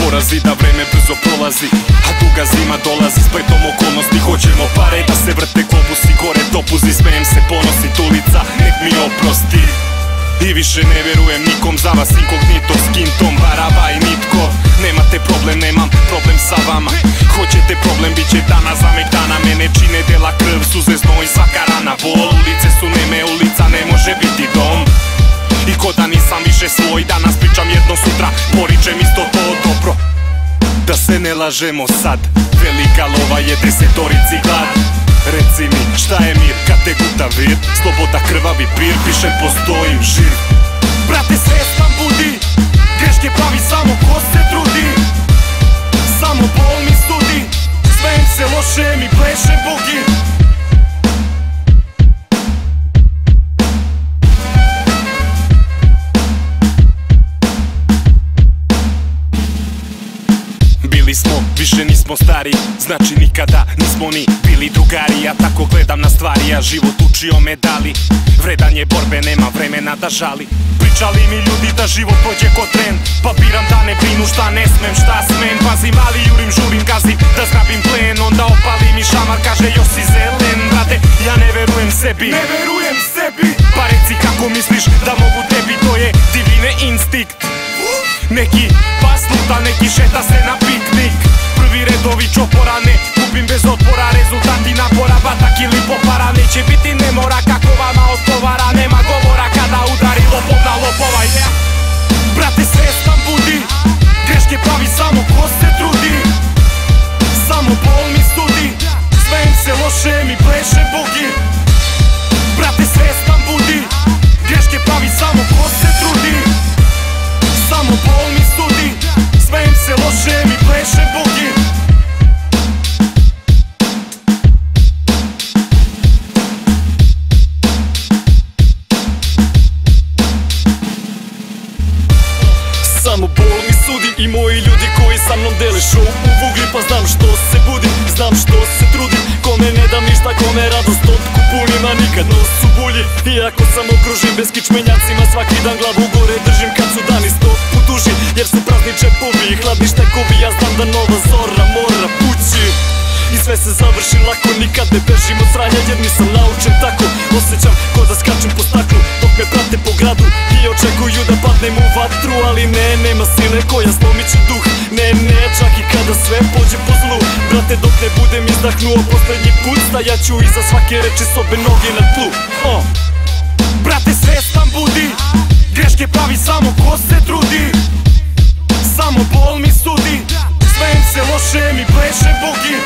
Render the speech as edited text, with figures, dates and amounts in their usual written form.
porazi, da vreme brzo prolazi, a duga zima dolazi spletom okolnosti. Hoćemo pare da se vrte globusi, gore topuzi, smejem se ponosit ulica, nek mi oprosti. I više ne verujem nikom, za vas inkognito s kintom, baraba i nitko. Nemate problem, nemam problem sa vama. Hoćete problem, bit će dana za megdana. Mene čine dela krv, suze, znoj, svaka rana, bol. Ulice su neme, ulica ne može biti dom. I ko da nisam više svoj, danas pričam jedno, sutra poričem isto to dobro. Da se ne lažemo sad, velika lova je desetorici glad. Reci mi, šta je mir kad te guta vir? Sloboda krvavi pir, pišem postojim živ. Brate, svestan budi, greške pravi samo ko se trudi. Samo bol mi studi, smejem se loše mi plešem bogi. Bili smo, više nismo stari, znači nikada nismo ni bili drugari. Ja tako gledam na stvari, a život učio medali. Vredan je borbe, nema vremena da žali. Pričali mi ljudi da život pođe ko tren, pa biram da ne brinu šta ne smem, šta smem. Pazim, ali jurim, žurim, gazim da zgrabim plen. Onda opali mi šamar, kaže još si zelen. Brate, ja ne verujem sebi, ne verujem sebi. Pa reci kako misliš da mogu tebi, to je divine instinkt. Neki pas luta, neki šeta se na piknik. Prvi redovi čopora, ne gubim bez otpora. Rezultati napora, batak ili popara. Neće biti nemora kako vama odgovara. Nema govora kada udari lopov na lopova. Brate, svestan budi, greške pravi samo ko se trudi. Samo bol mi studi, smejem se loše mi pleše bogi. Brate, svestan budi, greške pravi samo ko se trudi. Samo bol mi studi, smejem se loše mi pleše bogi. Samo bol mi sudi i moji ljudi koji sa mnom dele show u vugli. Pa znam što se budim, znam što se trudim. Kome ne dam ništa, kome radost otku punim, a nikad nos u bulji. Iako sam okružen bez kičmenjacima, svaki dan glavu gore držim kad su dani 100 put duži. Jer su prazni čepovi i hladni štekovi, ja znam da nova zora mora pući. I sve se završi lako, nikad ne bežim od sranja jer nisam naučen tako. Osjećam ko da skačem po staklu dok me prate po gradu i očekuju da padnem u vatru. Ali ne, nema sile koja slomit će duh. Ne, ne, čak i kada sve pođe po zlu. Brate, dok ne budem izdahnuo poslednji put, stajat ću iza svake reči s obe noge na tlu. Brate, svestan budi, greške pravi samo ko se trudi. Samo bol mi studi, smejem se loše mi pleše bogi.